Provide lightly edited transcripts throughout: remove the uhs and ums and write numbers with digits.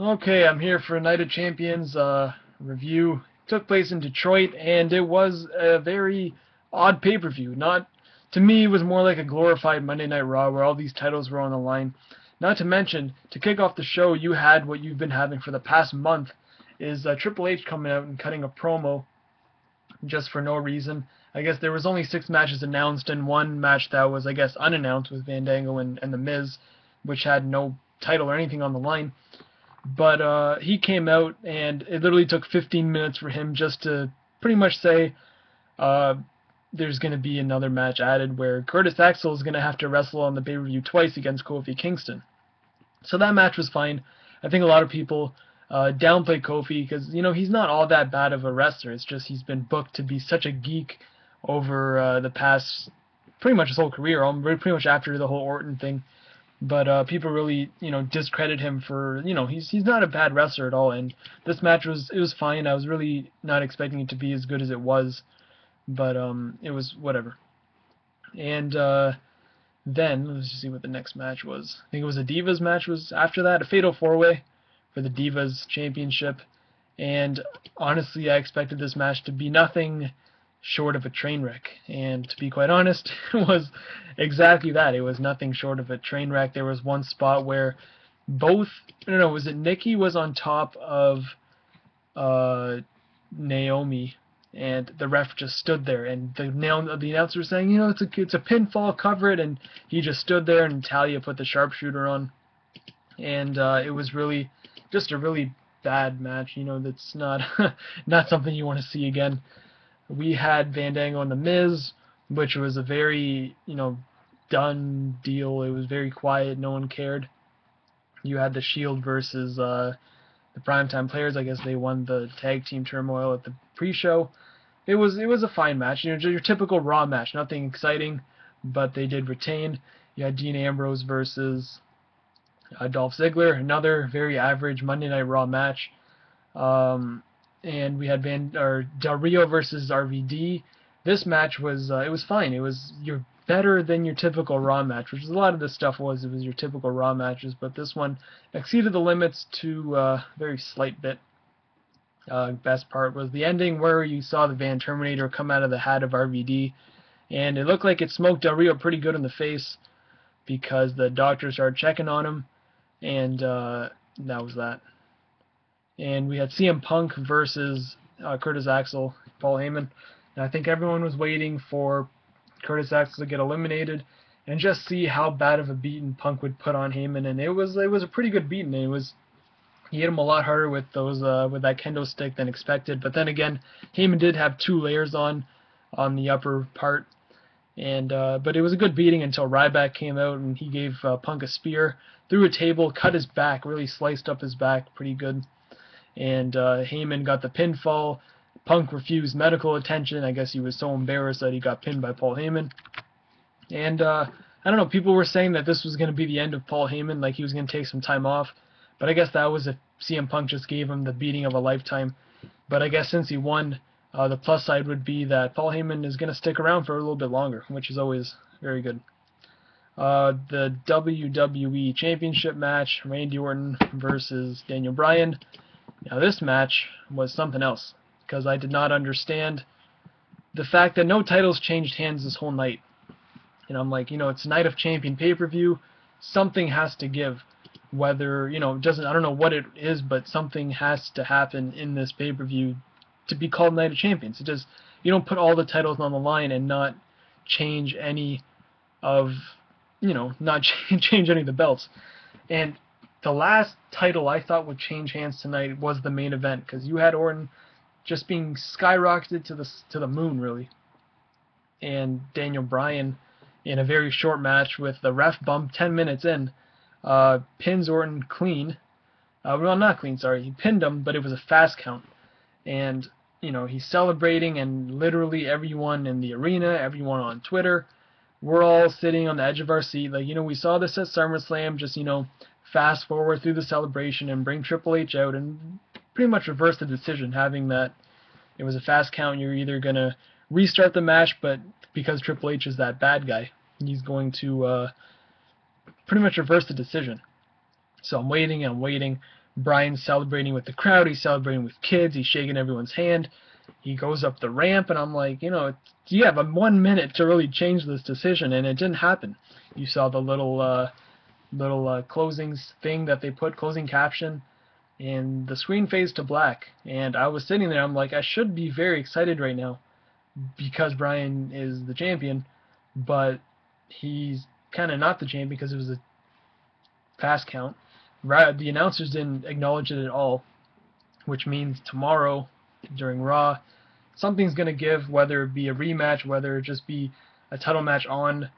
Okay, I'm here for Night of Champions review. Took place in Detroit, and it was a very odd pay-per-view. Not to me, it was more like a glorified Monday Night Raw where all these titles were on the line. Not to mention, to kick off the show, you had what you've been having for the past month, is Triple H coming out and cutting a promo just for no reason. I guess there was only 6 matches announced, and one match that was, I guess, unannounced with Fandango and The Miz, which had no title or anything on the line. But he came out, and it literally took 15 minutes for him just to pretty much say uh, there's going to be another match added where Curtis Axel is going to have to wrestle on the pay-per-view twice against Kofi Kingston. So that match was fine. I think a lot of people downplay Kofi because, he's not all that bad of a wrestler. It's just he's been booked to be such a geek over the past, pretty much his whole career, pretty much after the whole Orton thing. But people really, discredit him for, he's not a bad wrestler at all. And this match was fine. I was really not expecting it to be as good as it was, but it was whatever. And then let's just see what the next match was. I think it was a Divas match. Was after that a Fatal 4-Way for the Divas Championship. And honestly, I expected this match to be nothing short of a train wreck. And to be quite honest, it was exactly that. It was nothing short of a train wreck. There was one spot where was it Nikki was on top of Naomi, and the ref just stood there, and the announcer was saying, it's a pinfall, cover it, and he just stood there, and Natalya put the sharpshooter on, and it was really just a really bad match. That's not not something you want to see again. We had Fandango and The Miz, which was a very, done deal. It was very quiet. No one cared. You had the Shield versus the Primetime Players. I guess they won the tag team turmoil at the pre-show. It was a fine match. Your typical Raw match. Nothing exciting, but they did retain. You had Dean Ambrose versus Dolph Ziggler. Another very average Monday Night Raw match. And we had Del Rio versus RVD. This match was it was fine. It was better than your typical Raw match, which is a lot of this stuff was. It was your typical Raw matches, but this one exceeded the limits to a very slight bit. Best part was the ending where you saw the Van Terminator come out of the hat of RVD, and it looked like it smoked Del Rio pretty good in the face because the doctor started checking on him, and that was that. And we had CM Punk versus Curtis Axel, Paul Heyman. And I think everyone was waiting for Curtis Axel to get eliminated and just see how bad of a beating Punk would put on Heyman. And it was a pretty good beating. He hit him a lot harder with with that kendo stick than expected. But then again, Heyman did have 2 layers on the upper part. And but it was a good beating until Ryback came out and he gave Punk a spear through a table, cut his back, really sliced up his back pretty good. And Heyman got the pinfall. Punk refused medical attention. I guess he was so embarrassed that he got pinned by Paul Heyman. And I don't know, people were saying that this was going to be the end of Paul Heyman, like he was going to take some time off. But I guess that was if CM Punk just gave him the beating of a lifetime. But I guess since he won, the plus side would be that Paul Heyman is going to stick around for a little bit longer, which is always very good. The WWE Championship match, Randy Orton versus Daniel Bryan. Now this match was something else, because I did not understand the fact that no titles changed hands this whole night. And I'm like, it's Night of Champion pay-per-view, something has to give. Whether, I don't know what it is, but something has to happen in this pay-per-view to be called Night of Champions. It just, you don't put all the titles on the line and not change any of, not change any of the belts. And the last title I thought would change hands tonight was the main event, because you had Orton just being skyrocketed to the moon, really. And Daniel Bryan, in a very short match with the ref bump 10 minutes in, pins Orton clean. Well, not clean, sorry. He pinned him, but it was a fast count. And, he's celebrating, and literally everyone in the arena, everyone on Twitter, we're all sitting on the edge of our seat. Like, we saw this at SummerSlam, just, fast forward through the celebration and bring Triple H out and pretty much reverse the decision, having that it was a fast count. You're either going to restart the match, but because Triple H is that bad guy, he's going to pretty much reverse the decision. So I'm waiting. Bryan's celebrating with the crowd. He's celebrating with kids. He's shaking everyone's hand. He goes up the ramp, and I'm like, you know, you have 1 minute to really change this decision, and it didn't happen. You saw the little closing thing that they put, closing caption, and the screen fades to black. And I was sitting there, I'm like, I should be very excited right now because Bryan is the champion, but he's kind of not the champion because it was a fast count. The announcers didn't acknowledge it at all, which means tomorrow during Raw, something's going to give, whether it be a rematch, whether it just be a title match on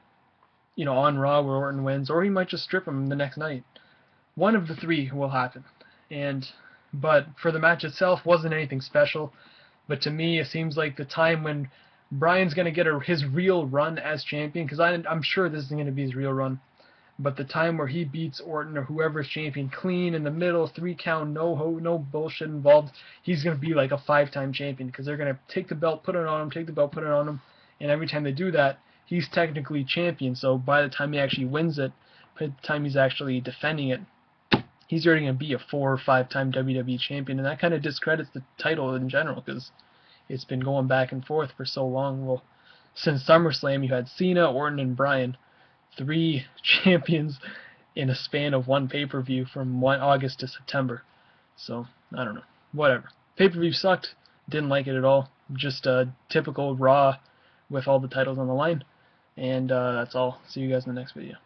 Raw where Orton wins, or he might just strip him the next night. One of the three will happen. But for the match itself, wasn't anything special. But to me, it seems like the time when Bryan's going to get his real run as champion, because I'm sure this isn't going to be his real run, but the time where he beats Orton or whoever's champion clean in the middle, 3 count, no bullshit involved, he's going to be like a 5-time champion, because they're going to take the belt, put it on him, take the belt, put it on him, and every time they do that, he's technically champion. So by the time he actually wins it, by the time he's actually defending it, he's already going to be a 4 or 5-time WWE champion, and that kind of discredits the title in general, because it's been going back and forth for so long. Well, since SummerSlam, you had Cena, Orton, and Bryan, 3 champions in a span of 1 pay-per-view from August to September. So, I don't know. Whatever. Pay-per-view sucked. Didn't like it at all. Just a typical Raw with all the titles on the line. And that's all. See you guys in the next video.